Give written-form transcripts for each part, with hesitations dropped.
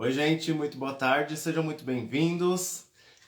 Oi, gente, muito boa tarde, sejam muito bem-vindos.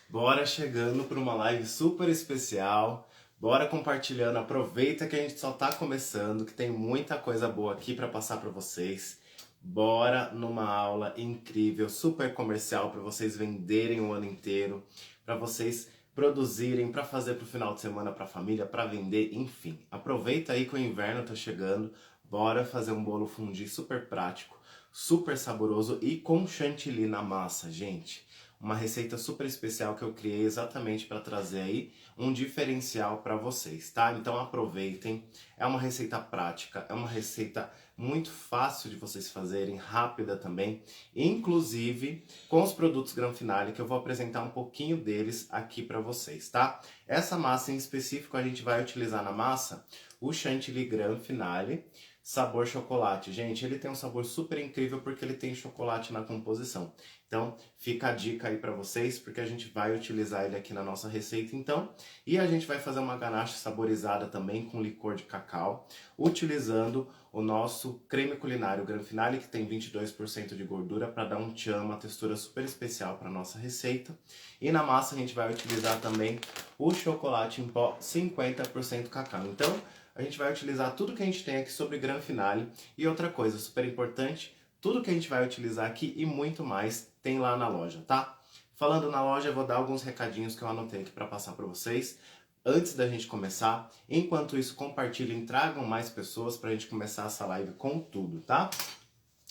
Bora chegando para uma live super especial. Bora compartilhando, aproveita que a gente só tá começando, que tem muita coisa boa aqui para passar para vocês. Bora numa aula incrível, super comercial para vocês venderem o ano inteiro, para vocês produzirem, para fazer pro final de semana para a família, para vender, enfim. Aproveita aí que o inverno tá chegando. Bora fazer um bolo fondue super prático, super saboroso e com chantilly na massa, gente. Uma receita super especial que eu criei exatamente para trazer aí um diferencial para vocês, tá? Então aproveitem. É uma receita prática, é uma receita muito fácil de vocês fazerem, rápida também, inclusive com os produtos Gran Finale, que eu vou apresentar um pouquinho deles aqui para vocês, tá? Essa massa em específico a gente vai utilizar na massa o chantilly Gran Finale sabor chocolate. Gente, ele tem um sabor super incrível porque ele tem chocolate na composição. Então, fica a dica aí para vocês, porque a gente vai utilizar ele aqui na nossa receita, então. E a gente vai fazer uma ganache saborizada também com licor de cacau, utilizando o nosso creme culinário Gran Finale, que tem 22% de gordura, para dar um tchan, uma textura super especial para nossa receita. E na massa a gente vai utilizar também o chocolate em pó 50% cacau. Então, a gente vai utilizar tudo que a gente tem aqui sobre Gran Finale. E outra coisa super importante, tudo que a gente vai utilizar aqui e muito mais tem lá na loja, tá? Falando na loja, eu vou dar alguns recadinhos que eu anotei aqui para passar para vocês antes da gente começar. Enquanto isso, compartilhem, tragam mais pessoas para a gente começar essa live com tudo, tá?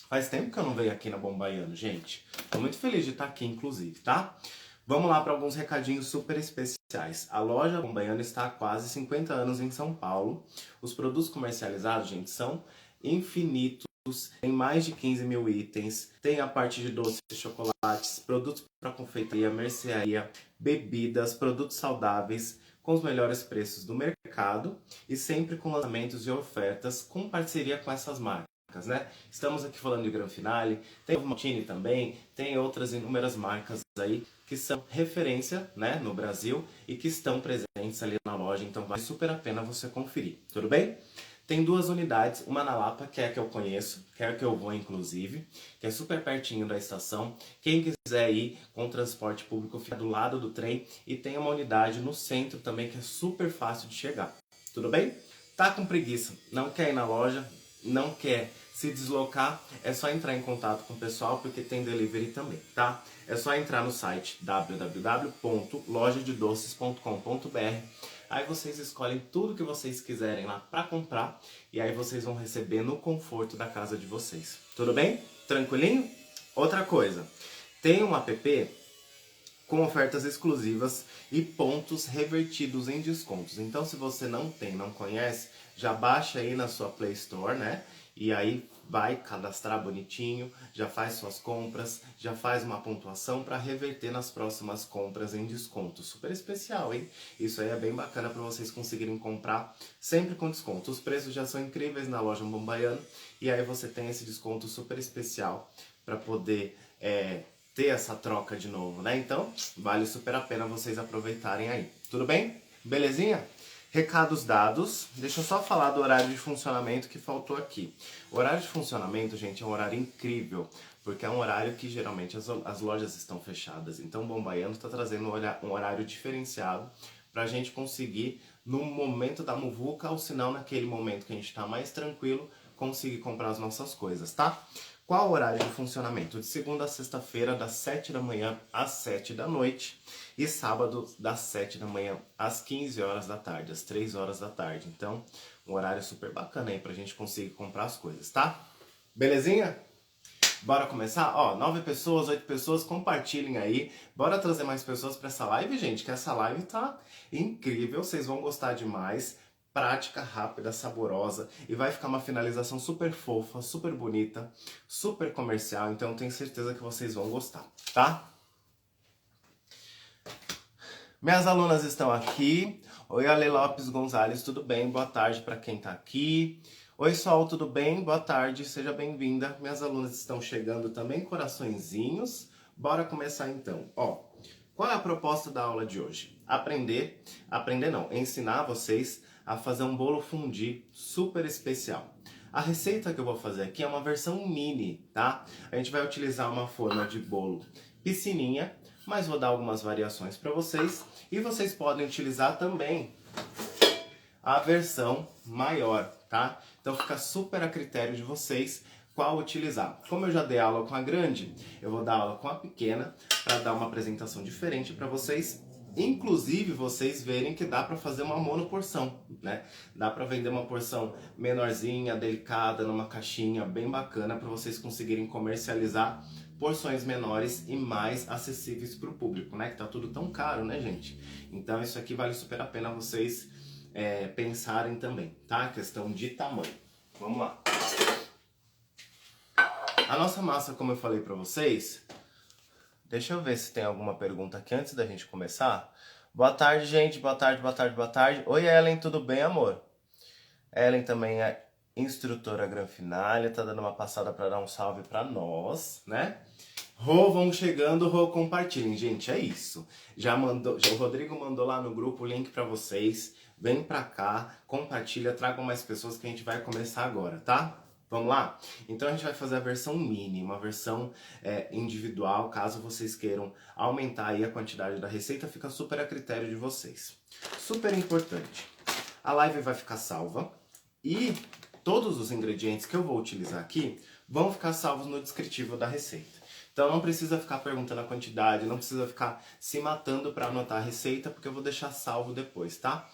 Faz tempo que eu não venho aqui na Bombaiano, gente. Tô muito feliz de estar aqui, inclusive, tá? Vamos lá para alguns recadinhos super especiais. A loja Bombaiano está há quase 50 anos em São Paulo. Os produtos comercializados, gente, são infinitos. Tem mais de 15 mil itens. Tem a parte de doces, chocolates, produtos para confeitaria, mercearia, bebidas, produtos saudáveis, com os melhores preços do mercado e sempre com lançamentos e ofertas com parceria com essas marcas. Né? Estamos aqui falando de Gran Finale, tem o Maltini também, tem outras inúmeras marcas aí que são referência, né, no Brasil e que estão presentes ali na loja, então vale super a pena você conferir, tudo bem? Tem duas unidades, uma na Lapa, que é a que eu conheço, que é a que eu vou inclusive, que é super pertinho da estação. Quem quiser ir com transporte público fica do lado do trem e tem uma unidade no centro também que é super fácil de chegar, tudo bem? Tá com preguiça, não quer ir na loja, não quer se deslocar, é só entrar em contato com o pessoal porque tem delivery também, tá? É só entrar no site www.lojadedoces.com.br. Aí vocês escolhem tudo que vocês quiserem lá para comprar e aí vocês vão receber no conforto da casa de vocês. Tudo bem? Tranquilinho? Outra coisa, tem um app com ofertas exclusivas e pontos revertidos em descontos. Então, se você não tem, não conhece, já baixa aí na sua Play Store, né? E aí vai cadastrar bonitinho, já faz suas compras, já faz uma pontuação para reverter nas próximas compras em desconto. Super especial, hein? Isso aí é bem bacana para vocês conseguirem comprar sempre com desconto. Os preços já são incríveis na loja Bombaiano e aí você tem esse desconto super especial para poder ter essa troca de novo, né? Então, vale super a pena vocês aproveitarem aí. Tudo bem? Belezinha? Recados dados. Deixa eu só falar do horário de funcionamento que faltou aqui. O horário de funcionamento, gente, é um horário incrível, porque é um horário que geralmente as lojas estão fechadas. Então, o Bombaiano está trazendo um horário diferenciado para a gente conseguir, no momento da muvuca, ou se não, naquele momento que a gente está mais tranquilo, conseguir comprar as nossas coisas, tá? Qual o horário de funcionamento? De segunda a sexta-feira, das 7 da manhã às 7 da noite. E sábado, das 7 da manhã às 15 horas da tarde, às 3 horas da tarde. Então, um horário super bacana aí pra gente conseguir comprar as coisas, tá? Belezinha? Bora começar? Ó, 9 pessoas, 8 pessoas, compartilhem aí. Bora trazer mais pessoas pra essa live, gente, que essa live tá incrível. Vocês vão gostar demais. Prática, rápida, saborosa e vai ficar uma finalização super fofa, super bonita, super comercial, então tenho certeza que vocês vão gostar, tá? Minhas alunas estão aqui. Oi, Ale Lopes Gonzalez, tudo bem? Boa tarde para quem tá aqui. Oi, Sol, tudo bem? Boa tarde, seja bem-vinda. Minhas alunas estão chegando também, coraçõezinhos. Bora começar então. Ó, qual é a proposta da aula de hoje? Ensinar vocês a fazer um bolo fondue super especial. A receita que eu vou fazer aqui é uma versão mini, tá? A gente vai utilizar uma forma de bolo piscininha, mas vou dar algumas variações para vocês. E vocês podem utilizar também a versão maior, tá? Então fica super a critério de vocês qual utilizar. Como eu já dei aula com a grande, eu vou dar aula com a pequena para dar uma apresentação diferente para vocês. Inclusive, vocês verem que dá para fazer uma monoporção, né? Dá para vender uma porção menorzinha, delicada, numa caixinha bem bacana para vocês conseguirem comercializar porções menores e mais acessíveis para o público, né? Que tá tudo tão caro, né, gente? Então isso aqui vale super a pena vocês pensarem também, tá? Questão de tamanho. Vamos lá. A nossa massa, como eu falei para vocês, deixa eu ver se tem alguma pergunta aqui antes da gente começar. Boa tarde, gente. Boa tarde, boa tarde, boa tarde. Oi, Ellen, tudo bem, amor? Ellen também é instrutora Granfinalia, tá dando uma passada para dar um salve para nós, né? Rô, vão chegando, Rô, compartilhem, gente, é isso. O Rodrigo mandou lá no grupo o link para vocês. Vem pra cá, compartilha, tragam mais pessoas que a gente vai começar agora, tá? Vamos lá? Então a gente vai fazer a versão mini, uma versão individual, caso vocês queiram aumentar aí a quantidade da receita, fica super a critério de vocês. Super importante, a live vai ficar salva e todos os ingredientes que eu vou utilizar aqui vão ficar salvos no descritivo da receita. Então não precisa ficar perguntando a quantidade, não precisa ficar se matando para anotar a receita, porque eu vou deixar salvo depois, tá?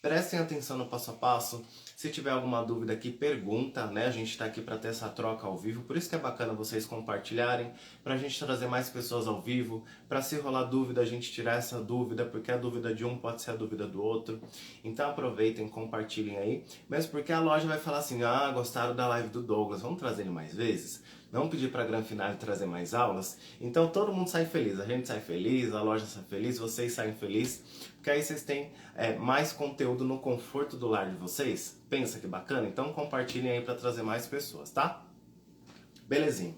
Prestem atenção no passo a passo. Se tiver alguma dúvida aqui, pergunta, né? A gente está aqui para ter essa troca ao vivo. Por isso que é bacana vocês compartilharem, para a gente trazer mais pessoas ao vivo. Para se rolar dúvida, a gente tirar essa dúvida, porque a dúvida de um pode ser a dúvida do outro. Então aproveitem, compartilhem aí. Mesmo porque a loja vai falar assim, ah, gostaram da live do Douglas, vamos trazer ele mais vezes? Vamos pedir para a Granfinalia trazer mais aulas? Então todo mundo sai feliz, a gente sai feliz, a loja sai feliz, vocês saem felizes, porque aí vocês têm mais conteúdo no conforto do lar de vocês. Pensa que bacana? Então compartilhem aí para trazer mais pessoas, tá? Belezinha.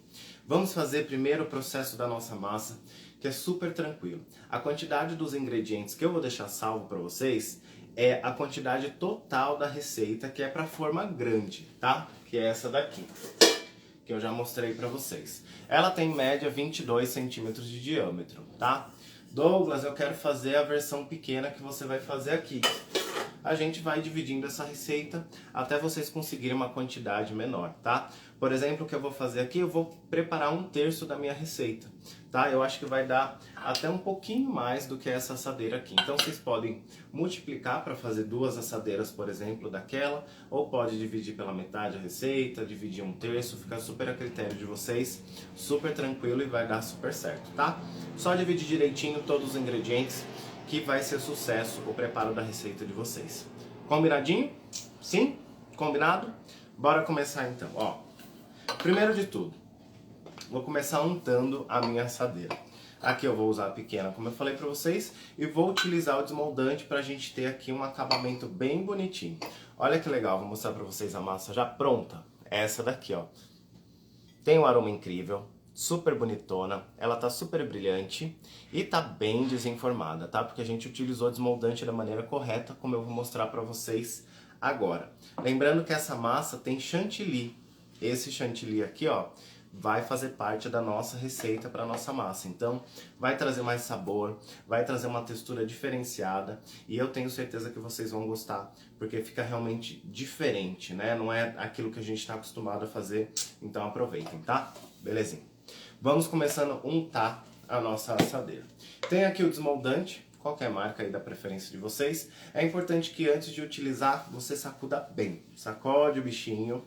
Vamos fazer primeiro o processo da nossa massa, que é super tranquilo. A quantidade dos ingredientes que eu vou deixar salvo para vocês é a quantidade total da receita, que é para forma grande, tá? Que é essa daqui, que eu já mostrei para vocês. Ela tem em média 22 centímetros de diâmetro, tá? Douglas, eu quero fazer a versão pequena que você vai fazer aqui. A gente vai dividindo essa receita até vocês conseguirem uma quantidade menor, tá? Por exemplo, o que eu vou fazer aqui, eu vou preparar 1/3 da minha receita, tá? Eu acho que vai dar até um pouquinho mais do que essa assadeira aqui. Então vocês podem multiplicar para fazer 2 assadeiras, por exemplo, daquela, ou pode dividir pela metade a receita, dividir 1/3, fica super a critério de vocês, super tranquilo e vai dar super certo, tá? Só dividir direitinho todos os ingredientes que vai ser sucesso o preparo da receita de vocês. Combinadinho? Sim? Combinado? Bora começar então, ó. Primeiro de tudo, vou começar untando a minha assadeira. Aqui eu vou usar a pequena, como eu falei pra vocês, e vou utilizar o desmoldante pra gente ter aqui um acabamento bem bonitinho. Olha que legal, vou mostrar pra vocês a massa já pronta. Essa daqui, ó. Tem um aroma incrível, super bonitona, ela tá super brilhante e tá bem desenformada, tá? Porque a gente utilizou o desmoldante da maneira correta, como eu vou mostrar pra vocês agora. Lembrando que essa massa tem chantilly. Esse chantilly aqui, ó, vai fazer parte da nossa receita para nossa massa. Então, vai trazer mais sabor, vai trazer uma textura diferenciada e eu tenho certeza que vocês vão gostar, porque fica realmente diferente, né? Não é aquilo que a gente está acostumado a fazer, então aproveitem, tá? Belezinha. Vamos começando a untar a nossa assadeira. Tem aqui o desmoldante, qualquer marca aí da preferência de vocês. É importante que antes de utilizar, você sacuda bem. Sacode o bichinho,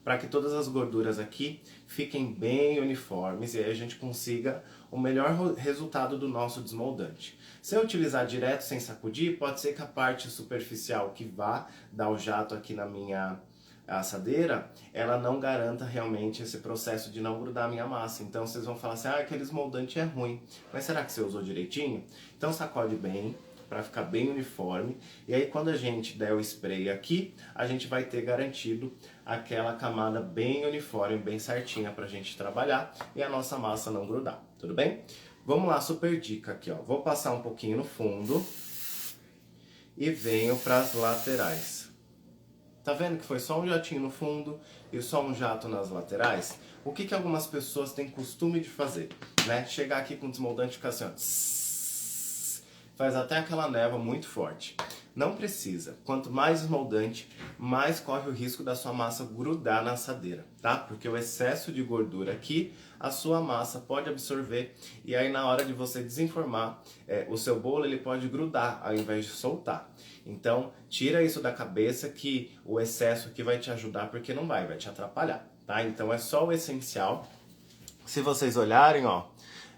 para que todas as gorduras aqui fiquem bem uniformes e aí a gente consiga o melhor resultado do nosso desmoldante. Se eu utilizar direto sem sacudir, pode ser que a parte superficial que vá dar o jato aqui na minha assadeira, ela não garanta realmente esse processo de não grudar a minha massa. Então vocês vão falar assim, ah, aquele desmoldante é ruim, mas será que você usou direitinho? Então sacode bem, para ficar bem uniforme, e aí quando a gente der o spray aqui, a gente vai ter garantido aquela camada bem uniforme, bem certinha pra gente trabalhar e a nossa massa não grudar, tudo bem? Vamos lá, super dica aqui, ó. Vou passar um pouquinho no fundo e venho para as laterais. Tá vendo que foi só um jatinho no fundo e só um jato nas laterais? O que algumas pessoas têm costume de fazer, né? Chegar aqui com o desmoldante e ficar assim, ó, tss, faz até aquela névoa muito forte. Não precisa. Quanto mais esmoldante, mais corre o risco da sua massa grudar na assadeira, tá? Porque o excesso de gordura aqui, a sua massa pode absorver e aí na hora de você desenformar, o seu bolo ele pode grudar ao invés de soltar. Então, tira isso da cabeça que o excesso aqui vai te ajudar porque não vai te atrapalhar, tá? Então é só o essencial. Se vocês olharem, ó,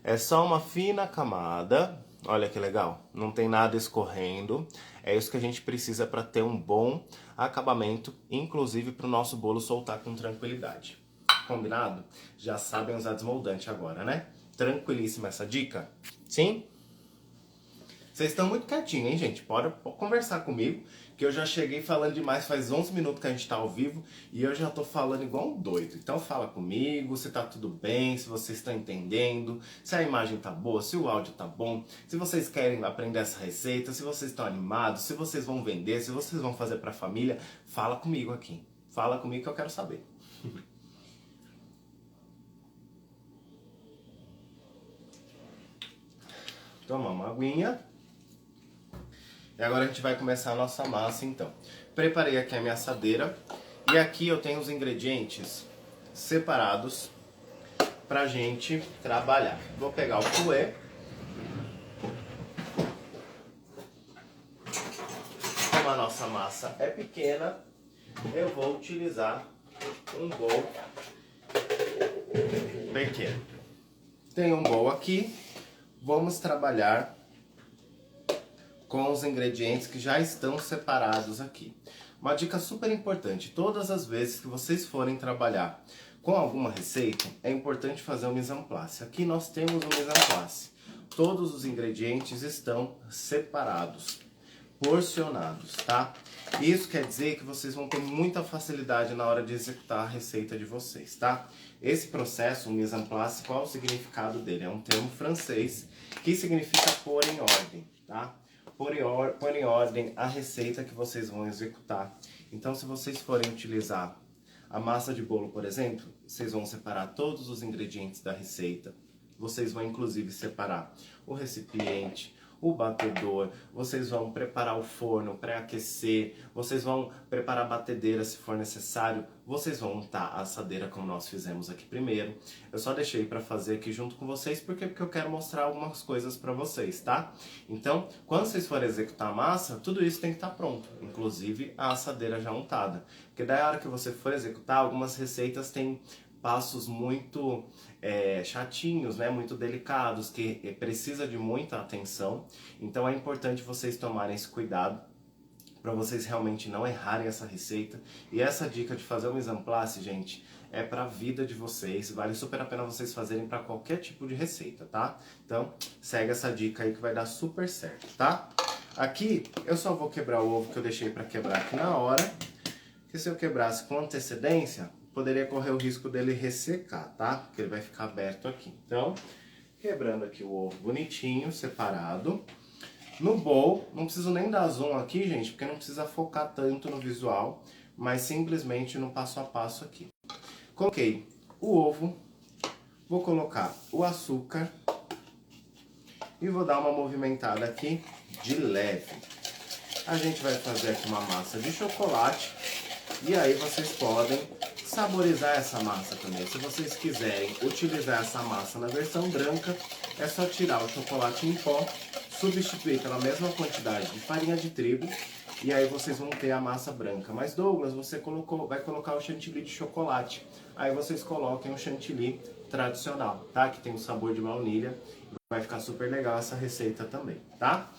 é só uma fina camada. Olha que legal, não tem nada escorrendo. É isso que a gente precisa para ter um bom acabamento, inclusive para o nosso bolo soltar com tranquilidade. Combinado? Já sabem usar desmoldante agora, né? Tranquilíssima essa dica? Sim? Vocês estão muito quietinhos, hein, gente? Pode conversar comigo, que eu já cheguei falando demais, faz 11 minutos que a gente tá ao vivo e eu já tô falando igual um doido. Então fala comigo, se tá tudo bem, se vocês estão entendendo, se a imagem tá boa, se o áudio tá bom, se vocês querem aprender essa receita, se vocês estão animados, se vocês vão vender, se vocês vão fazer pra família, fala comigo aqui. Fala comigo que eu quero saber. Toma uma aguinha. E agora a gente vai começar a nossa massa então. Preparei aqui a minha assadeira e aqui eu tenho os ingredientes separados pra gente trabalhar. Vou pegar o fouet. Como a nossa massa é pequena, eu vou utilizar um bowl pequeno. Tem um bowl aqui, vamos trabalhar com os ingredientes que já estão separados aqui. Uma dica super importante, todas as vezes que vocês forem trabalhar com alguma receita, é importante fazer o mise en place. Aqui nós temos o mise en place. Todos os ingredientes estão separados, porcionados, tá? Isso quer dizer que vocês vão ter muita facilidade na hora de executar a receita de vocês, tá? Esse processo, o mise en place, qual o significado dele? É um termo francês que significa pôr em ordem, tá? Pôr em ordem a receita que vocês vão executar. Então, se vocês forem utilizar a massa de bolo, por exemplo, vocês vão separar todos os ingredientes da receita. Vocês vão, inclusive, separar o recipiente, o batedor, vocês vão preparar o forno, pré-aquecer, vocês vão preparar a batedeira se for necessário, vocês vão untar a assadeira como nós fizemos aqui primeiro. Eu só deixei para fazer aqui junto com vocês porque eu quero mostrar algumas coisas para vocês, tá? Então, quando vocês forem executar a massa, tudo isso tem que estar pronto, inclusive a assadeira já untada. Porque daí a hora que você for executar, algumas receitas têm passos muito chatinhos, né? Muito delicados, que precisa de muita atenção. Então é importante vocês tomarem esse cuidado para vocês realmente não errarem essa receita. E essa dica de fazer o mise en place, gente, é para a vida de vocês. Vale super a pena vocês fazerem para qualquer tipo de receita, tá? Então segue essa dica aí que vai dar super certo, tá? Aqui eu só vou quebrar o ovo que eu deixei para quebrar aqui na hora. Porque se eu quebrasse com antecedência, poderia correr o risco dele ressecar, tá? Porque ele vai ficar aberto aqui. Então, quebrando aqui o ovo bonitinho, separado. No bowl, não preciso nem dar zoom aqui, gente, porque não precisa focar tanto no visual, mas simplesmente no passo a passo aqui. Coloquei o ovo, vou colocar o açúcar e vou dar uma movimentada aqui de leve. A gente vai fazer aqui uma massa de chocolate e aí vocês podem saborizar essa massa também. Se vocês quiserem utilizar essa massa na versão branca, é só tirar o chocolate em pó, substituir pela mesma quantidade de farinha de trigo e aí vocês vão ter a massa branca. Mas Douglas, você vai colocar o chantilly de chocolate. Aí vocês coloquem o chantilly tradicional, tá? Que tem o sabor de baunilha. Vai ficar super legal essa receita também, tá?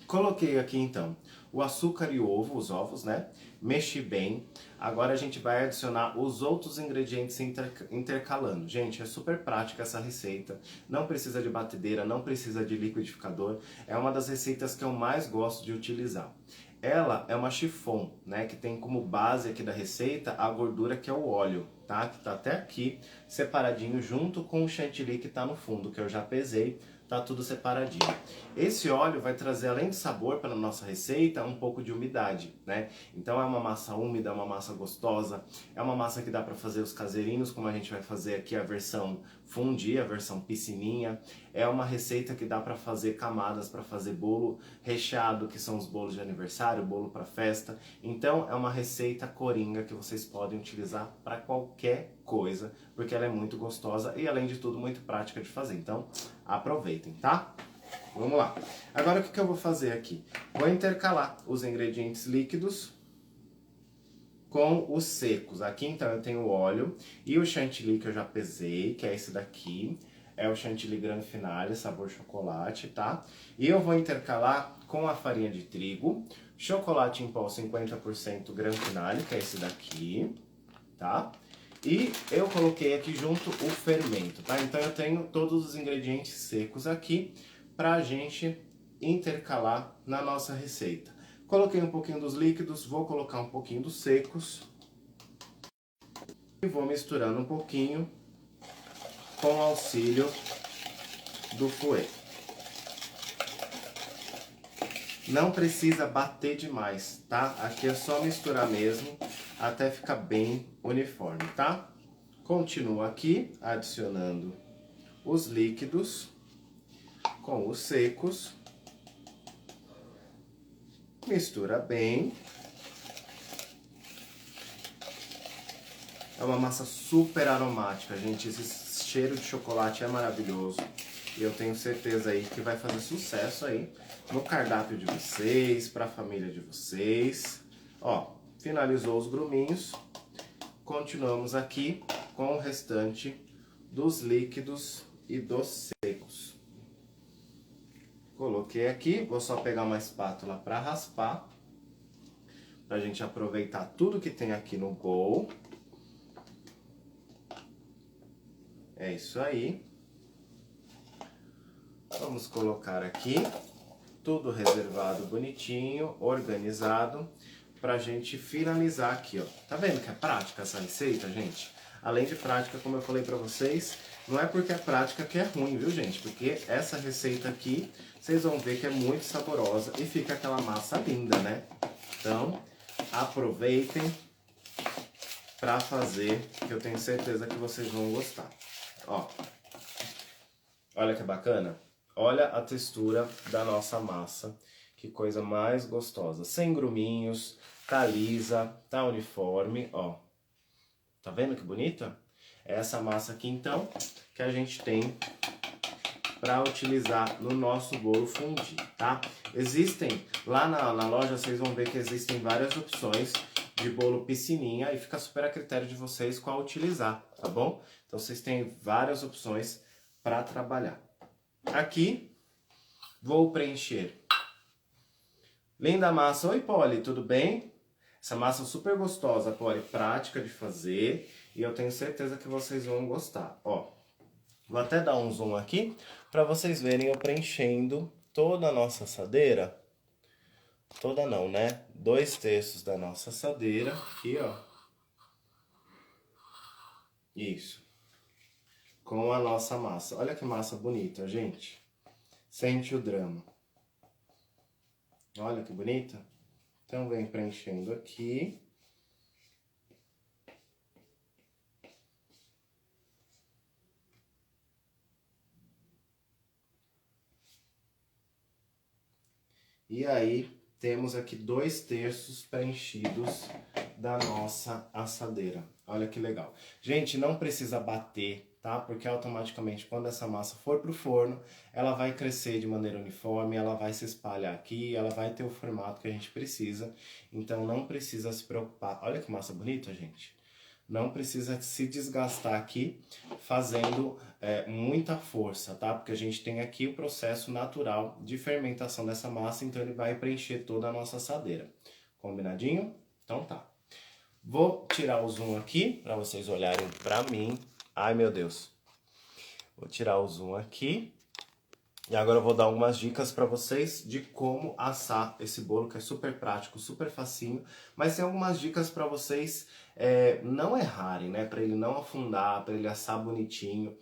Coloquei aqui então o açúcar e o ovo, os ovos, né? Mexi bem. Agora a gente vai adicionar os outros ingredientes intercalando. Gente, é super prática essa receita. Não precisa de batedeira, não precisa de liquidificador. É uma das receitas que eu mais gosto de utilizar. Ela é uma chiffon, né? Que tem como base aqui da receita a gordura que é o óleo. tá? Que tá até aqui, separadinho, junto com o chantilly que tá no fundo, que eu já pesei, tá tudo separadinho. Esse óleo vai trazer, além de sabor para a nossa receita, um pouco de umidade, né? Então é uma massa úmida, é uma massa gostosa, é uma massa que dá para fazer os caseirinhos, como a gente vai fazer aqui a versão fondue, a versão piscininha. É uma receita que dá para fazer camadas, para fazer bolo recheado, que são os bolos de aniversário, bolo para festa. Então é uma receita coringa que vocês podem utilizar para qualquer coisa, porque ela é muito gostosa e, além de tudo, muito prática de fazer. Então aproveitem, tá? Vamos lá. Agora o que eu vou fazer aqui? Vou intercalar os ingredientes líquidos com os secos. Aqui então eu tenho o óleo e o chantilly que eu já pesei, que é esse daqui. É o chantilly Gran Finale, sabor chocolate, tá? E eu vou intercalar com a farinha de trigo, chocolate em pó 50% Gran Finale, que é esse daqui, tá? E eu coloquei aqui junto o fermento, tá? Então eu tenho todos os ingredientes secos aqui pra gente intercalar na nossa receita. Coloquei um pouquinho dos líquidos, vou colocar um pouquinho dos secos e vou misturando um pouquinho com o auxílio do fouet. Não precisa bater demais, tá? Aqui é só misturar mesmo até ficar bem uniforme, tá? Continuo aqui adicionando os líquidos com os secos. Mistura bem. É uma massa super aromática, gente. Esse cheiro de chocolate é maravilhoso. E eu tenho certeza aí que vai fazer sucesso aí no cardápio de vocês, para a família de vocês. Ó, finalizou os gruminhos. Continuamos aqui com o restante dos líquidos e dos secos. Coloquei aqui, vou só pegar uma espátula para raspar, pra gente aproveitar tudo que tem aqui no bowl. É isso aí. Vamos colocar aqui, tudo reservado bonitinho, organizado, pra gente finalizar aqui, ó. Tá vendo que é prática essa receita, gente? Além de prática, como eu falei pra vocês, não é porque é prática que é ruim, viu, gente? Porque essa receita aqui, vocês vão ver que é muito saborosa e fica aquela massa linda, né? Então, aproveitem pra fazer, que eu tenho certeza que vocês vão gostar. Ó, olha que bacana. Olha a textura da nossa massa. Que coisa mais gostosa. Sem gruminhos, tá lisa, tá uniforme, ó. Tá vendo que bonita? É essa massa aqui, então, que a gente tem para utilizar no nosso bolo fondue, tá? Existem, lá na loja vocês vão ver que existem várias opções de bolo piscininha e fica super a critério de vocês qual utilizar, tá bom? Então vocês têm várias opções para trabalhar. Aqui, vou preencher. Linda massa. Oi, Polly, tudo bem? Essa massa é super gostosa, Polly, prática de fazer e eu tenho certeza que vocês vão gostar. Ó, vou até dar um zoom aqui para vocês verem eu preenchendo toda a nossa assadeira. Toda não, né? 2/3 da nossa assadeira aqui, ó. Isso. Com a nossa massa. Olha que massa bonita, gente. Sente o drama. Olha que bonita. Então vem preenchendo aqui. E aí temos aqui 2/3 preenchidos da nossa assadeira. Olha que legal. Gente, não precisa bater, tá? Porque automaticamente quando essa massa for pro forno, ela vai crescer de maneira uniforme, ela vai se espalhar aqui, ela vai ter o formato que a gente precisa. Então não precisa se preocupar. Olha que massa bonita, gente. Não precisa se desgastar aqui fazendo muita força, tá? Porque a gente tem aqui o processo natural de fermentação dessa massa, então ele vai preencher toda a nossa assadeira. Combinadinho? Então tá. Vou tirar o zoom aqui para vocês olharem para mim. Ai, meu Deus. Vou tirar o zoom aqui E agora eu vou dar algumas dicas para vocês de como assar esse bolo, que é super prático, super facinho. Mas tem algumas dicas para vocês não errarem, né? Para ele não afundar, para ele assar bonitinho.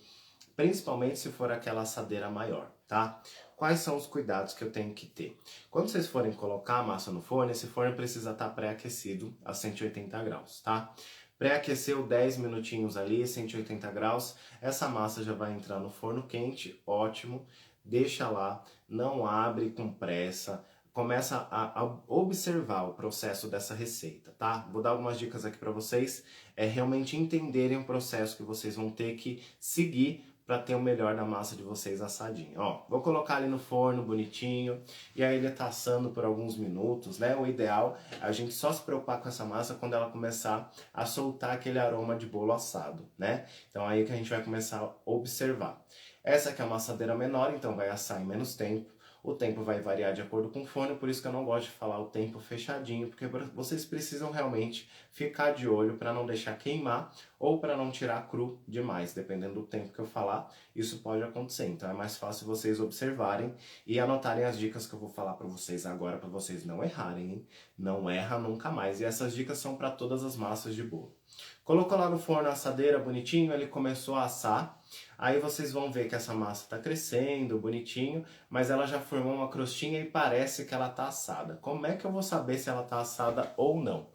Principalmente se for aquela assadeira maior, tá? Quais são os cuidados que eu tenho que ter? Quando vocês forem colocar a massa no forno, esse forno precisa estar pré-aquecido a 180 graus, tá? Pré-aqueceu 10 minutinhos ali, 180 graus, essa massa já vai entrar no forno quente, ótimo. Deixa lá, não abre com pressa, começa a observar o processo dessa receita, tá? Vou dar algumas dicas aqui para vocês, realmente entenderem o processo que vocês vão ter que seguir para ter o melhor da massa de vocês assadinha. Ó, vou colocar ali no forno bonitinho e aí ele tá assando por alguns minutos, né? O ideal é a gente só se preocupar com essa massa quando ela começar a soltar aquele aroma de bolo assado, né? Então aí que a gente vai começar a observar. Essa aqui é a amassadeira menor, então vai assar em menos tempo. O tempo vai variar de acordo com o forno, por isso que eu não gosto de falar o tempo fechadinho, porque vocês precisam realmente ficar de olho para não deixar queimar ou para não tirar cru demais, dependendo do tempo que eu falar, isso pode acontecer. Então é mais fácil vocês observarem e anotarem as dicas que eu vou falar para vocês agora, para vocês não errarem, hein? Não erra nunca mais. E essas dicas são para todas as massas de bolo. Colocou lá no forno a assadeira bonitinho, ele começou a assar. Aí vocês vão ver que essa massa está crescendo, bonitinho, mas ela já formou uma crostinha e parece que ela está assada. Como é que eu vou saber se ela está assada ou não?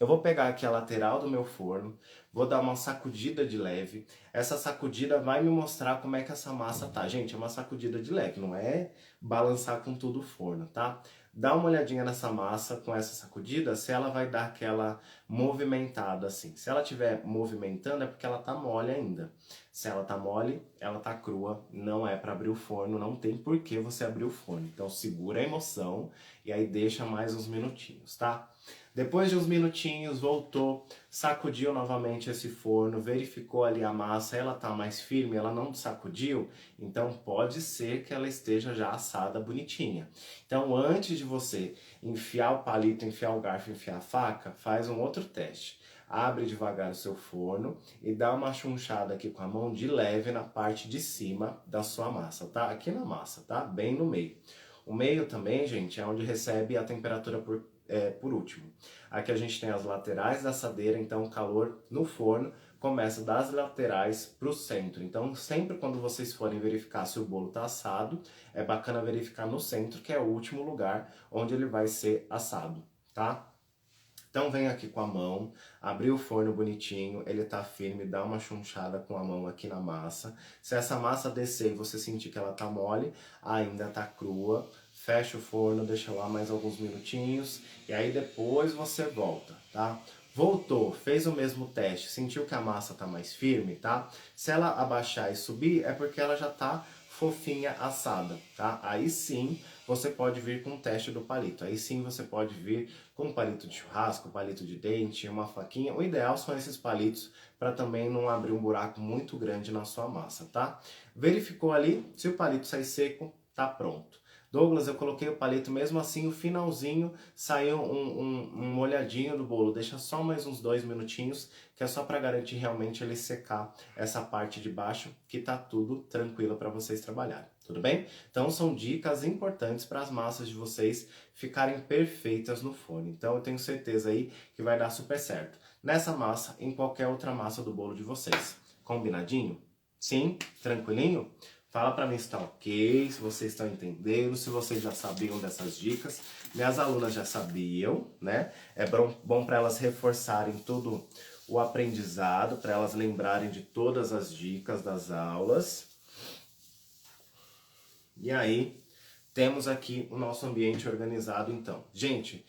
Eu vou pegar aqui a lateral do meu forno, vou dar uma sacudida de leve. Essa sacudida vai me mostrar como é que essa massa tá. Gente, é uma sacudida de leve, não é balançar com tudo o forno, tá? Dá uma olhadinha nessa massa com essa sacudida, se ela vai dar aquela movimentada assim. Se ela estiver movimentando é porque ela tá mole ainda. Se ela tá mole, ela tá crua, não é para abrir o forno, não tem por que você abrir o forno. Então segura a emoção e aí deixa mais uns minutinhos, tá? Depois de uns minutinhos, voltou, sacudiu novamente esse forno, verificou ali a massa, ela tá mais firme, ela não sacudiu, então pode ser que ela esteja já assada bonitinha. Então antes de você enfiar o palito, enfiar o garfo, enfiar a faca, faz um outro teste. Abre devagar o seu forno e dá uma chunchada aqui com a mão de leve na parte de cima da sua massa, tá? Aqui na massa, tá? Bem no meio. O meio também, gente, é onde recebe a temperatura por último. Aqui a gente tem as laterais da assadeira, então o calor no forno começa das laterais para o centro. Então sempre quando vocês forem verificar se o bolo está assado, é bacana verificar no centro, que é o último lugar onde ele vai ser assado, tá? Então vem aqui com a mão, abrir o forno bonitinho, ele tá firme, dá uma chunchada com a mão aqui na massa. Se essa massa descer e você sentir que ela tá mole, ainda tá crua, fecha o forno, deixa lá mais alguns minutinhos e aí depois você volta, tá? Voltou, fez o mesmo teste, sentiu que a massa tá mais firme, tá? Se ela abaixar e subir, é porque ela já tá fofinha assada, tá? Aí sim você pode vir com o teste do palito. Aí sim você pode vir com um palito de churrasco, palito de dente, uma faquinha. O ideal são esses palitos para também não abrir um buraco muito grande na sua massa, tá? Verificou ali, se o palito sair seco, tá pronto. Douglas, eu coloquei o palito, mesmo assim o finalzinho saiu um molhadinho do bolo. Deixa só mais uns 2 minutinhos, que é só para garantir realmente ele secar essa parte de baixo, que tá tudo tranquilo para vocês trabalharem. Tudo bem? Então são dicas importantes para as massas de vocês ficarem perfeitas no forno. Então eu tenho certeza aí que vai dar super certo. Nessa massa, em qualquer outra massa do bolo de vocês. Combinadinho? Sim? Tranquilinho? Fala pra mim se tá ok, se vocês estão entendendo, se vocês já sabiam dessas dicas. Minhas alunas já sabiam, né? É bom para elas reforçarem todo o aprendizado, para elas lembrarem de todas as dicas das aulas. E aí, temos aqui o nosso ambiente organizado então. Gente,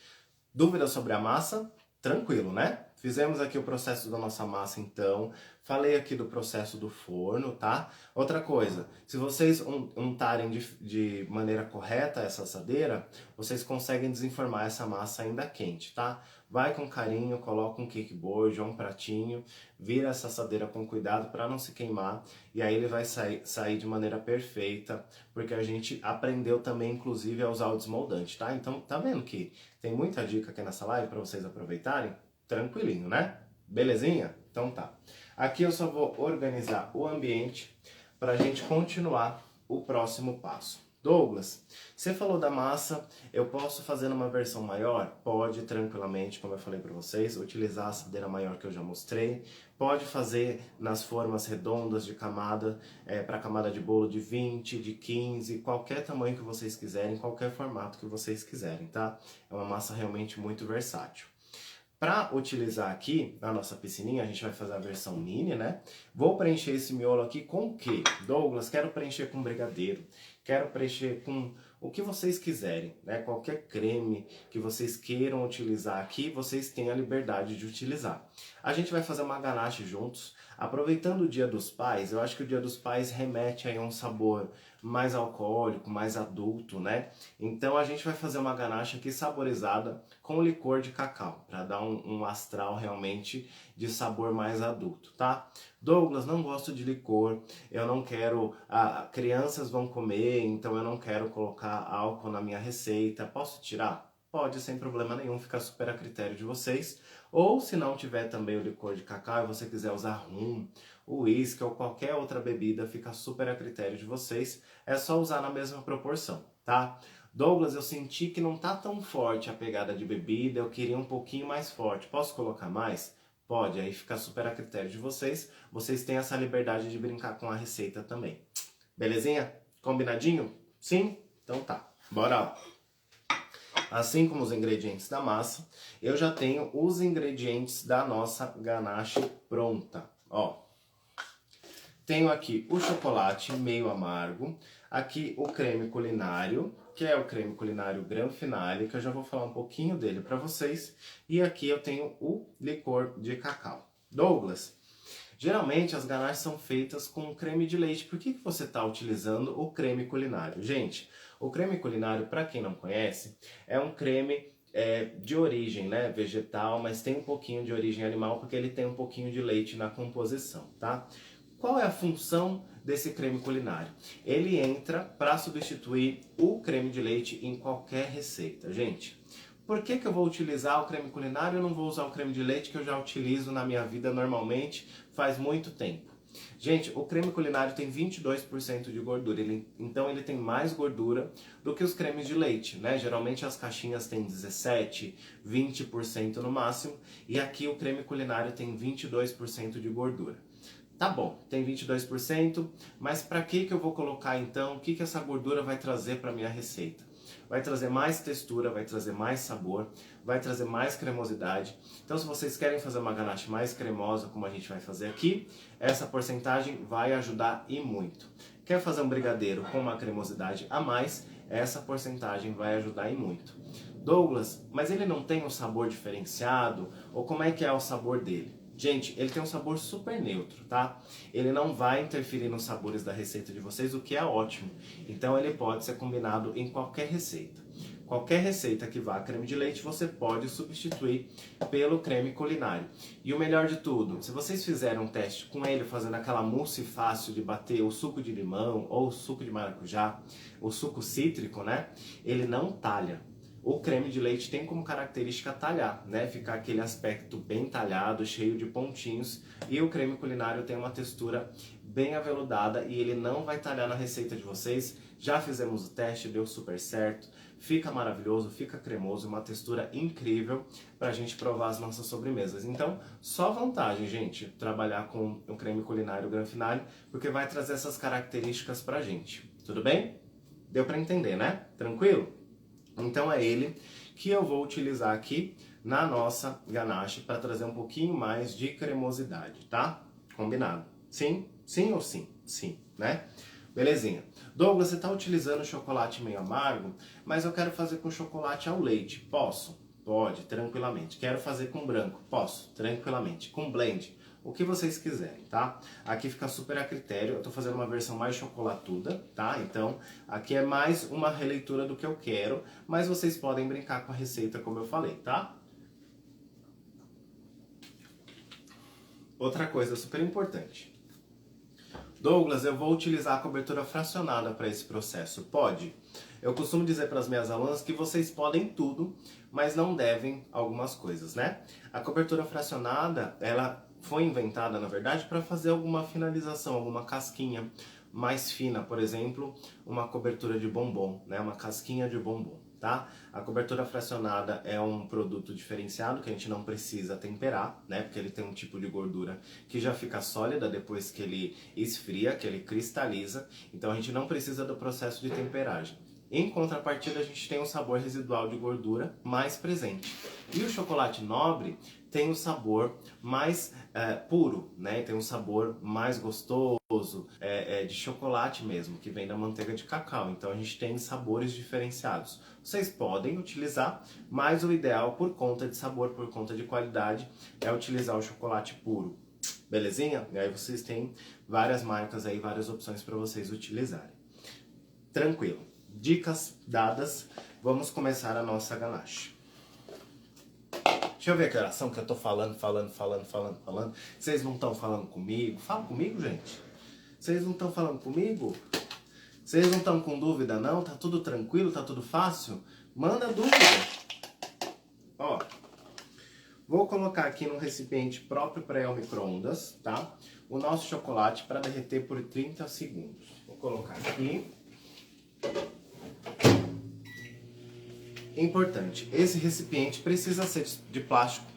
dúvidas sobre a massa? Tranquilo, né? Fizemos aqui o processo da nossa massa então, falei aqui do processo do forno, tá? Outra coisa, se vocês untarem de maneira correta essa assadeira, vocês conseguem desenformar essa massa ainda quente, tá? Vai com carinho, coloca um cakeboard ou um pratinho, vira essa assadeira com cuidado para não se queimar e aí ele vai sair de maneira perfeita, porque a gente aprendeu também inclusive a usar o desmoldante, tá? Então tá vendo que tem muita dica aqui nessa live para vocês aproveitarem? Tranquilinho, né? Belezinha? Então tá. Aqui eu só vou organizar o ambiente para a gente continuar o próximo passo. Douglas, você falou da massa, eu posso fazer numa versão maior? Pode, tranquilamente, como eu falei para vocês, utilizar a assadeira maior que eu já mostrei. Pode fazer nas formas redondas de camada, para camada de bolo de 20, de 15, qualquer tamanho que vocês quiserem, qualquer formato que vocês quiserem, tá? É uma massa realmente muito versátil. Para utilizar aqui na nossa piscininha, a gente vai fazer a versão mini, né? Vou preencher esse miolo aqui com o quê? Douglas, quero preencher com brigadeiro, quero preencher com o que vocês quiserem, né? Qualquer creme que vocês queiram utilizar aqui, vocês têm a liberdade de utilizar. A gente vai fazer uma ganache juntos. Aproveitando o Dia dos Pais, eu acho que o Dia dos Pais remete a um sabor mais alcoólico, mais adulto, né? Então a gente vai fazer uma ganache aqui saborizada com licor de cacau, para dar um astral realmente de sabor mais adulto, tá? Douglas, não gosto de licor, eu não quero, crianças vão comer, então eu não quero colocar álcool na minha receita, posso tirar? Pode, sem problema nenhum, fica super a critério de vocês. Ou se não tiver também o licor de cacau e você quiser usar rum, uísque ou qualquer outra bebida, fica super a critério de vocês. É só usar na mesma proporção, tá? Douglas, eu senti que não tá tão forte a pegada de bebida, eu queria um pouquinho mais forte. Posso colocar mais? Pode, aí fica super a critério de vocês. Vocês têm essa liberdade de brincar com a receita também. Belezinha? Combinadinho? Sim? Então tá. Bora lá. Assim como os ingredientes da massa, eu já tenho os ingredientes da nossa ganache pronta. Ó, tenho aqui o chocolate meio amargo, aqui o creme culinário, que é o creme culinário Gran Finale, que eu já vou falar um pouquinho dele para vocês, e aqui eu tenho o licor de cacau. Douglas, geralmente as ganaches são feitas com creme de leite. Por que você está utilizando o creme culinário? Gente, o creme culinário, para quem não conhece, é um creme de origem, né, vegetal, mas tem um pouquinho de origem animal porque ele tem um pouquinho de leite na composição, tá? Qual é a função desse creme culinário? Ele entra para substituir o creme de leite em qualquer receita, gente. Por que eu vou utilizar o creme culinário e não vou usar o creme de leite que eu já utilizo na minha vida normalmente faz muito tempo? Gente, o creme culinário tem 22% de gordura, então ele tem mais gordura do que os cremes de leite, né? Geralmente as caixinhas têm 17, 20% no máximo, e aqui o creme culinário tem 22% de gordura. Tá bom, tem 22%, mas para que eu vou colocar então? O que essa gordura vai trazer para minha receita? Vai trazer mais textura, vai trazer mais sabor, vai trazer mais cremosidade. Então, se vocês querem fazer uma ganache mais cremosa, como a gente vai fazer aqui, essa porcentagem vai ajudar e muito. Quer fazer um brigadeiro com uma cremosidade a mais, essa porcentagem vai ajudar e muito. Douglas, mas ele não tem um sabor diferenciado? Ou como é que é o sabor dele? Gente, ele tem um sabor super neutro, tá? Ele não vai interferir nos sabores da receita de vocês, o que é ótimo. Então ele pode ser combinado em qualquer receita. Qualquer receita que vá creme de leite, você pode substituir pelo creme culinário. E o melhor de tudo, se vocês fizerem um teste com ele, fazendo aquela mousse fácil de bater o suco de limão ou o suco de maracujá, o suco cítrico, né? Ele não talha. O creme de leite tem como característica talhar, né? Ficar aquele aspecto bem talhado, cheio de pontinhos. E o creme culinário tem uma textura bem aveludada e ele não vai talhar na receita de vocês. Já fizemos o teste, deu super certo. Fica maravilhoso, fica cremoso, uma textura incrível pra gente provar as nossas sobremesas. Então, só vantagem, gente, trabalhar com o creme culinário Gran Finale, porque vai trazer essas características pra gente. Tudo bem? Deu pra entender, né? Tranquilo? Então é ele que eu vou utilizar aqui na nossa ganache para trazer um pouquinho mais de cremosidade, tá? Combinado? Sim? Sim ou sim? Sim, né? Belezinha. Douglas, você está utilizando chocolate meio amargo, mas eu quero fazer com chocolate ao leite. Posso? Pode, tranquilamente. Quero fazer com branco? Posso, tranquilamente. Com blend? O que vocês quiserem, tá? Aqui fica super a critério, eu tô fazendo uma versão mais chocolatuda, tá? Então, aqui é mais uma releitura do que eu quero, mas vocês podem brincar com a receita como eu falei, tá? Outra coisa super importante. Douglas, eu vou utilizar a cobertura fracionada para esse processo. Pode? Eu costumo dizer para as minhas alunas que vocês podem tudo, mas não devem algumas coisas, né? A cobertura fracionada, ela foi inventada, na verdade, para fazer alguma finalização, alguma casquinha mais fina, por exemplo, uma cobertura de bombom, né? Uma casquinha de bombom, tá? A cobertura fracionada é um produto diferenciado que a gente não precisa temperar, né? Porque ele tem um tipo de gordura que já fica sólida depois que ele esfria, que ele cristaliza. Então a gente não precisa do processo de temperagem. Em contrapartida, a gente tem um sabor residual de gordura mais presente. E o chocolate nobre tem um sabor mais puro, né? Tem um sabor mais gostoso, de chocolate mesmo, que vem da manteiga de cacau. Então a gente tem sabores diferenciados. Vocês podem utilizar, mas o ideal, por conta de sabor, por conta de qualidade, é utilizar o chocolate puro. Belezinha? E aí vocês têm várias marcas aí, várias opções para vocês utilizarem. Tranquilo. Dicas dadas, vamos começar a nossa ganache. Deixa eu ver que oração que eu tô falando. Vocês não estão falando comigo? Fala comigo, gente. Vocês não estão falando comigo? Vocês não estão com dúvida, não? Tá tudo tranquilo? Tá tudo fácil? Manda dúvida. Ó, vou colocar aqui num recipiente próprio para o micro-ondas, tá? O nosso chocolate para derreter por 30 segundos. Vou colocar aqui. Importante, esse recipiente precisa ser de plástico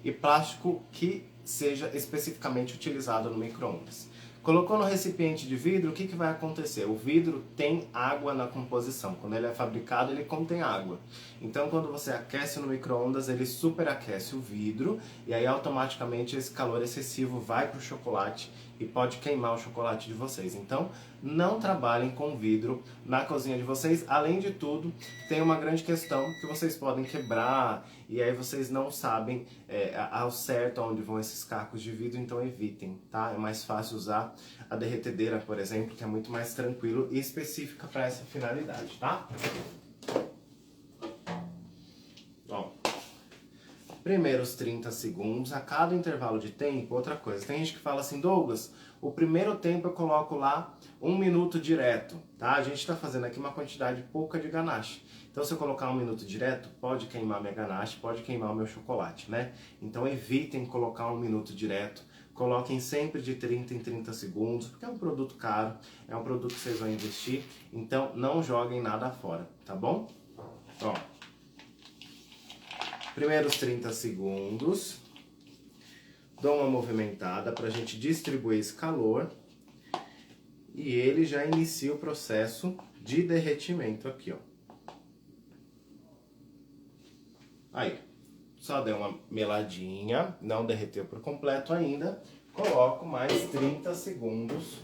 e plástico que seja especificamente utilizado no micro-ondas. Colocou no recipiente de vidro, o que vai acontecer? O vidro tem água na composição. Quando ele é fabricado, ele contém água. Então, quando você aquece no micro-ondas, ele superaquece o vidro e aí automaticamente esse calor excessivo vai para o chocolate e pode queimar o chocolate de vocês. Então, não trabalhem com vidro na cozinha de vocês. Além de tudo, tem uma grande questão que vocês podem quebrar e aí vocês não sabem ao certo onde vão esses cacos de vidro, então evitem, tá? É mais fácil usar a derretedeira, por exemplo, que é muito mais tranquilo e específica para essa finalidade, tá? Ó, primeiros 30 segundos, a cada intervalo de tempo, outra coisa. Tem gente que fala assim, Douglas, o primeiro tempo eu coloco lá 1 minuto direto, tá? A gente tá fazendo aqui uma quantidade pouca de ganache. Então se eu colocar 1 minuto direto, pode queimar minha ganache, pode queimar o meu chocolate, né? Então evitem colocar 1 minuto direto. Coloquem sempre de 30 em 30 segundos, porque é um produto caro, é um produto que vocês vão investir, então não joguem nada fora, tá bom? Ó, primeiros 30 segundos, dou uma movimentada para a gente distribuir esse calor e ele já inicia o processo de derretimento aqui, ó. Aí, só dei uma meladinha, não derreteu por completo ainda. Coloco mais 30 segundos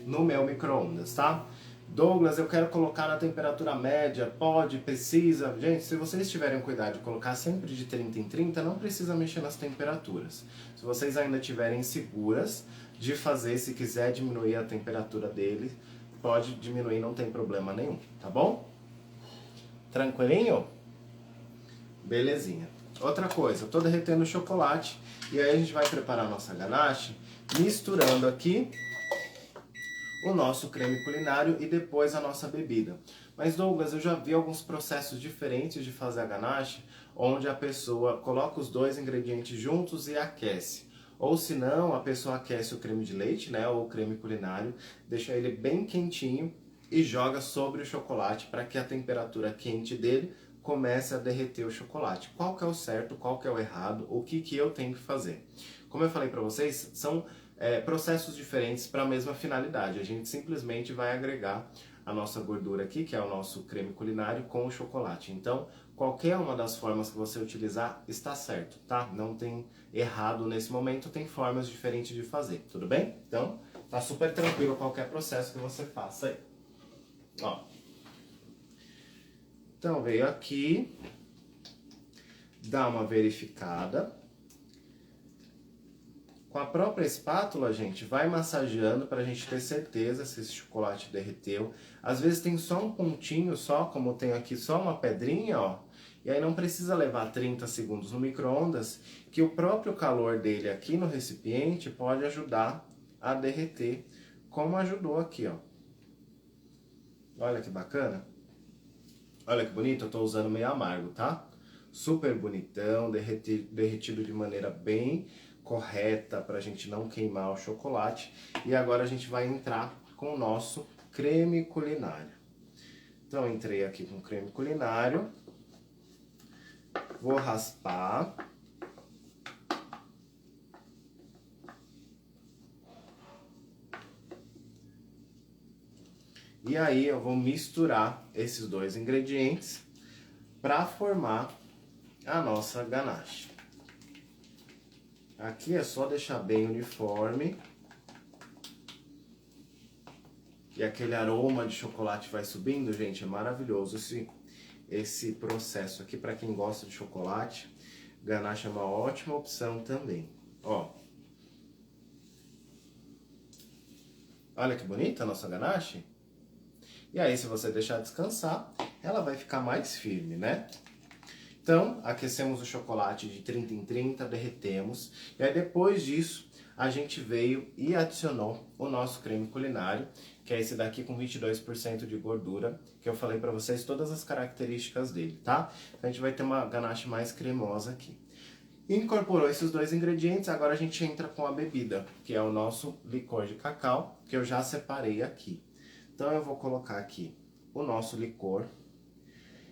no meu micro-ondas, tá? Douglas, eu quero colocar na temperatura média, pode, precisa. Gente, se vocês tiverem cuidado de colocar sempre de 30 em 30, não precisa mexer nas temperaturas. Se vocês ainda estiverem seguras de fazer, se quiser diminuir a temperatura dele, pode diminuir, não tem problema nenhum, tá bom? Tranquilinho? Belezinha. Outra coisa, eu tô derretendo o chocolate e aí a gente vai preparar a nossa ganache misturando aqui o nosso creme culinário e depois a nossa bebida. Mas Douglas, eu já vi alguns processos diferentes de fazer a ganache, onde a pessoa coloca os dois ingredientes juntos e aquece. Ou se não, a pessoa aquece o creme de leite, né, ou o creme culinário, deixa ele bem quentinho e joga sobre o chocolate para que a temperatura quente dele comece a derreter o chocolate. Qual que é o certo, qual que é o errado, o que eu tenho que fazer? Como eu falei para vocês, são processos diferentes para a mesma finalidade. A gente simplesmente vai agregar a nossa gordura aqui, que é o nosso creme culinário, com o chocolate. Então, qualquer uma das formas que você utilizar está certo, tá? Não tem errado nesse momento, tem formas diferentes de fazer, tudo bem? Então, tá super tranquilo qualquer processo que você faça aí. Ó. Então, veio aqui, dá uma verificada. Com a própria espátula, gente, vai massageando para a gente ter certeza se esse chocolate derreteu. Às vezes tem só um pontinho, só como tem aqui, só uma pedrinha, ó. E aí não precisa levar 30 segundos no micro-ondas, que o próprio calor dele aqui no recipiente pode ajudar a derreter, como ajudou aqui, ó. Olha que bacana. Olha que bonito, eu tô usando meio amargo, tá? super bonitão, derretido de maneira bem correta para a gente não queimar o chocolate. E agora a gente vai entrar com o nosso creme culinário. Então eu entrei aqui com creme culinário, vou raspar. E aí eu vou misturar esses dois ingredientes para formar a nossa ganache. Aqui é só deixar bem uniforme. E aquele aroma de chocolate vai subindo, gente, é maravilhoso esse processo aqui. Para quem gosta de chocolate, ganache é uma ótima opção também. Ó, olha que bonita a nossa ganache. E aí, se você deixar descansar, ela vai ficar mais firme, né? Então, aquecemos o chocolate de 30 em 30, derretemos. E aí, depois disso, a gente veio e adicionou o nosso creme culinário, que é esse daqui com 22% de gordura, que eu falei pra vocês todas as características dele, tá? Então, a gente vai ter uma ganache mais cremosa aqui. Incorporou esses dois ingredientes, agora a gente entra com a bebida, que é o nosso licor de cacau, que eu já separei aqui. Então eu vou colocar aqui o nosso licor.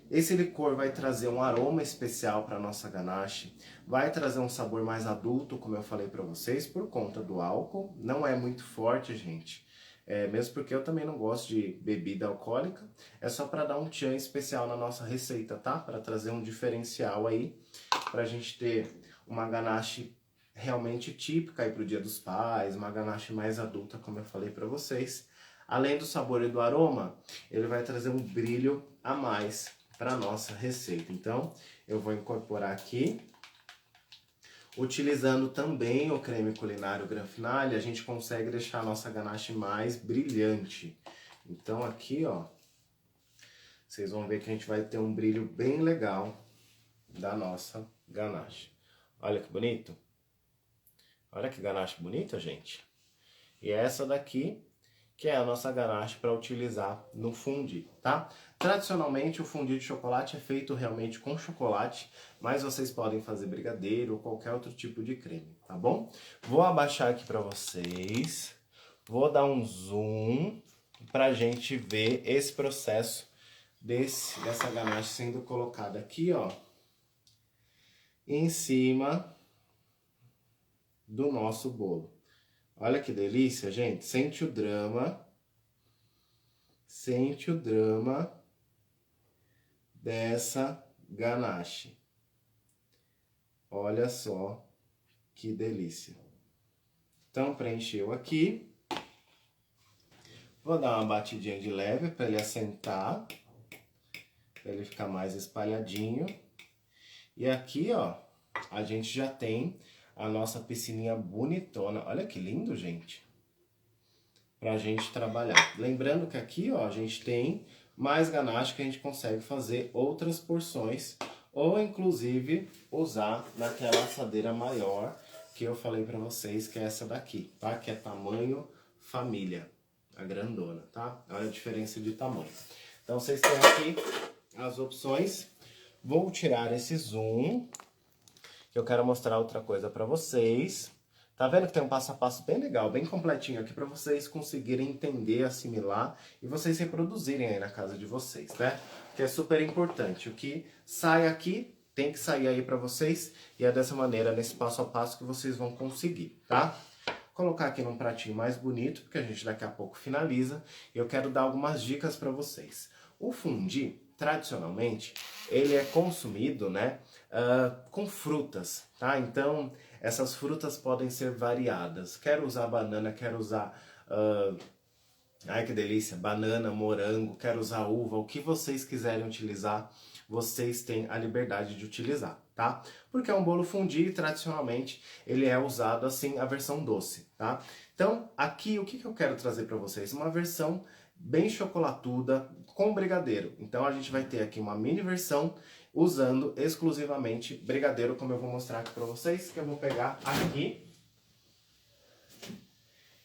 Esse licor vai trazer um aroma especial para nossa ganache, vai trazer um sabor mais adulto, como eu falei para vocês, por conta do álcool. Não é muito forte, gente. Mesmo porque eu também não gosto de bebida alcoólica. É só para dar um tchan especial na nossa receita, tá? Para trazer um diferencial aí, para a gente ter uma ganache realmente típica aí pro Dia dos Pais, uma ganache mais adulta, como eu falei para vocês. Além do sabor e do aroma, ele vai trazer um brilho a mais para nossa receita. Então, eu vou incorporar aqui. Utilizando também o creme culinário Gran Finale, a gente consegue deixar a nossa ganache mais brilhante. Então aqui, ó, vocês vão ver que a gente vai ter um brilho bem legal da nossa ganache. Olha que bonito. Olha que ganache bonita, gente. E essa daqui que é a nossa ganache para utilizar no fondue, tá? Tradicionalmente, o fondue de chocolate é feito realmente com chocolate, mas vocês podem fazer brigadeiro ou qualquer outro tipo de creme, tá bom? Vou abaixar aqui para vocês, vou dar um zoom pra gente ver esse processo dessa ganache sendo colocada aqui, ó, em cima do nosso bolo. Olha que delícia, gente. Sente o drama. Sente o drama dessa ganache. Olha só que delícia. Então, preencheu aqui. Vou dar uma batidinha de leve para ele assentar. Para ele ficar mais espalhadinho. E aqui, ó, a gente já tem a nossa piscininha bonitona. Olha que lindo, gente. Pra gente trabalhar. Lembrando que aqui, ó, a gente tem mais ganache que a gente consegue fazer outras porções. Ou, inclusive, usar naquela assadeira maior que eu falei pra vocês, que é essa daqui, tá? Que é tamanho família. A grandona, tá? Olha a diferença de tamanho. Então, vocês têm aqui as opções. Vou tirar esse zoom, que eu quero mostrar outra coisa pra vocês. Tá vendo que tem um passo a passo bem legal, bem completinho aqui pra vocês conseguirem entender, assimilar e vocês reproduzirem aí na casa de vocês, né? Que é super importante. O que sai aqui tem que sair aí pra vocês e é dessa maneira, nesse passo a passo que vocês vão conseguir, tá? Colocar aqui num pratinho mais bonito, porque a gente daqui a pouco finaliza. E eu quero dar algumas dicas pra vocês. O fondue, tradicionalmente, ele é consumido, né, com frutas, tá? Então, essas frutas podem ser variadas. Quero usar banana, quero usar... ai, que delícia! Banana, morango, quero usar uva. O que vocês quiserem utilizar, vocês têm a liberdade de utilizar, tá? Porque é um bolo fondue e, tradicionalmente, ele é usado assim, a versão doce, tá? Então, aqui, o que eu quero trazer para vocês? Uma versão bem chocolatuda com brigadeiro. Então, a gente vai ter aqui uma mini versão usando exclusivamente brigadeiro, como eu vou mostrar aqui para vocês, que eu vou pegar aqui.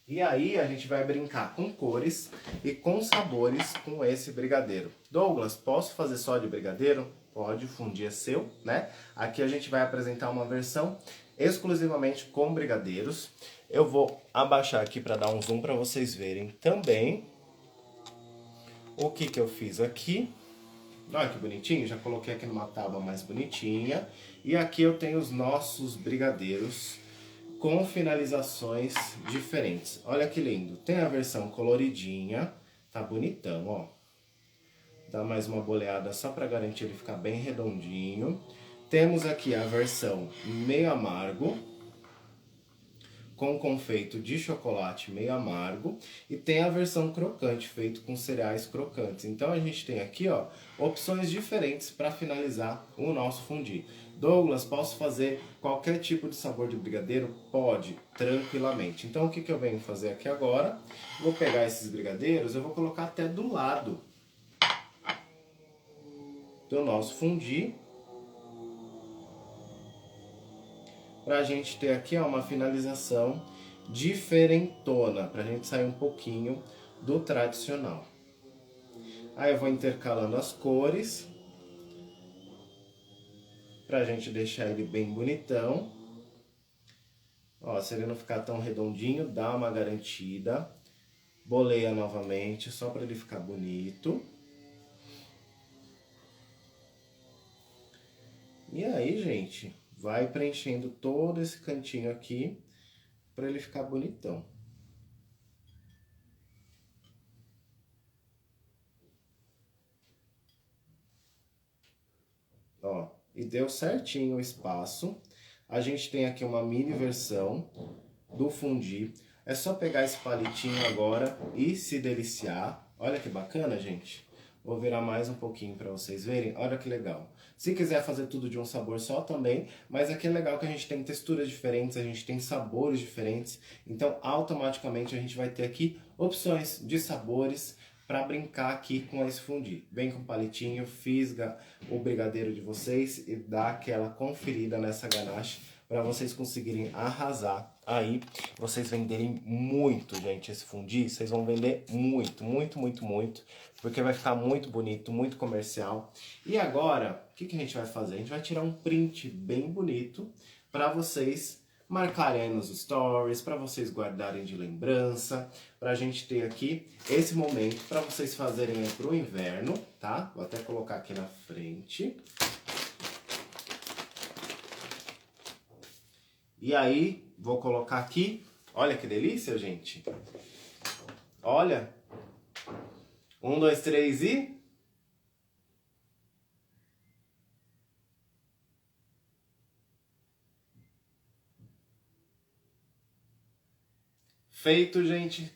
E aí a gente vai brincar com cores e com sabores com esse brigadeiro. Douglas, posso fazer só de brigadeiro? pode, o fundi é seu, né? Aqui a gente vai apresentar uma versão exclusivamente com brigadeiros. Eu vou abaixar aqui para dar um zoom para vocês verem também o que eu fiz aqui. Olha que bonitinho, já coloquei aqui numa tábua mais bonitinha. E aqui eu tenho os nossos brigadeiros com finalizações diferentes. Olha que lindo, tem a versão coloridinha, tá bonitão, ó. Dá mais uma boleada só para garantir ele ficar bem redondinho. Temos aqui a versão meio amargo, com confeito de chocolate meio amargo, e tem a versão crocante, feito com cereais crocantes. Então a gente tem aqui, ó, opções diferentes para finalizar o nosso fundi. Douglas, posso fazer qualquer tipo de sabor de brigadeiro? Pode, tranquilamente. Então o que eu venho fazer aqui agora? Vou pegar esses brigadeiros, eu vou colocar até do lado do nosso fundi, para a gente ter aqui, ó, uma finalização diferentona, para a gente sair um pouquinho do tradicional. Aí eu vou intercalando as cores, para a gente deixar ele bem bonitão. Ó, se ele não ficar tão redondinho, dá uma garantida. Boleia novamente, só para ele ficar bonito. E aí, gente, vai preenchendo todo esse cantinho aqui para ele ficar bonitão. Ó, e deu certinho o espaço. A gente tem aqui uma mini versão do fundi. É só pegar esse palitinho agora e se deliciar. Olha que bacana, gente. Vou virar mais um pouquinho para vocês verem. Olha que legal. Se quiser fazer tudo de um sabor só também, mas aqui é legal que a gente tem texturas diferentes, a gente tem sabores diferentes. Então, automaticamente a gente vai ter aqui opções de sabores para brincar aqui com esse fundi. Vem com palitinho, fisga o brigadeiro de vocês e dá aquela conferida nessa ganache para vocês conseguirem arrasar aí, vocês venderem muito, gente, esse fundi. Vocês vão vender muito, muito, muito, muito, porque vai ficar muito bonito, muito comercial. E agora, o que a gente vai fazer? A gente vai tirar um print bem bonito para vocês marcarem aí nos stories, para vocês guardarem de lembrança, para a gente ter aqui esse momento para vocês fazerem aí pro inverno, tá? Vou até colocar aqui na frente. E aí, vou colocar aqui, olha que delícia, gente. Olha. 1, 2, 3 e... feito, gente.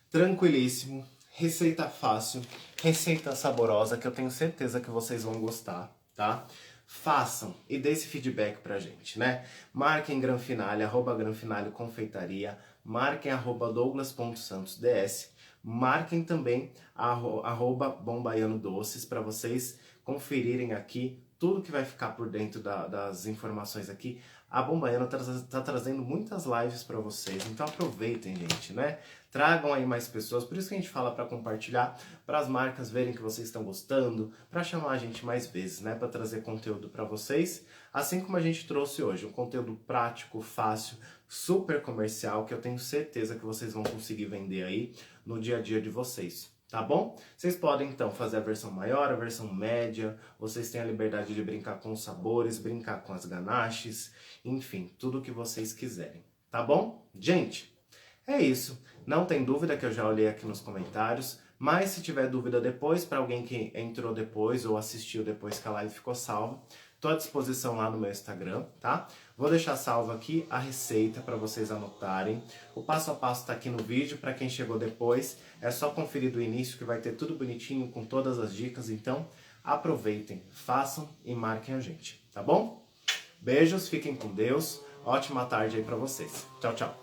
Tranquilíssimo. Receita fácil, receita saborosa, que eu tenho certeza que vocês vão gostar, tá? Façam e dê esse feedback pra gente, né? Marquem Granfinale, @Granfinale Confeitaria, marquem @Douglas.santosds, marquem também @Bombaiano Doces para vocês conferirem aqui tudo que vai ficar por dentro das informações aqui. A Bombaiano tá trazendo muitas lives para vocês, então aproveitem, gente, né? Tragam aí mais pessoas, por isso que a gente fala para compartilhar, para as marcas verem que vocês estão gostando, para chamar a gente mais vezes, né? Para trazer conteúdo para vocês, assim como a gente trouxe hoje, um conteúdo prático, fácil, super comercial, que eu tenho certeza que vocês vão conseguir vender aí no dia a dia de vocês. Tá bom? Vocês podem então fazer a versão maior, a versão média, vocês têm a liberdade de brincar com os sabores, brincar com as ganaches, enfim, tudo o que vocês quiserem. Tá bom? Gente, é isso. Não tem dúvida que eu já olhei aqui nos comentários, mas se tiver dúvida depois, para alguém que entrou depois ou assistiu depois que a live ficou salva, tô à disposição lá no meu Instagram, tá? Vou deixar salvo aqui a receita para vocês anotarem. O passo a passo tá aqui no vídeo, para quem chegou depois, é só conferir do início que vai ter tudo bonitinho com todas as dicas, então aproveitem, façam e marquem a gente, tá bom? Beijos, fiquem com Deus, ótima tarde aí para vocês. Tchau, tchau.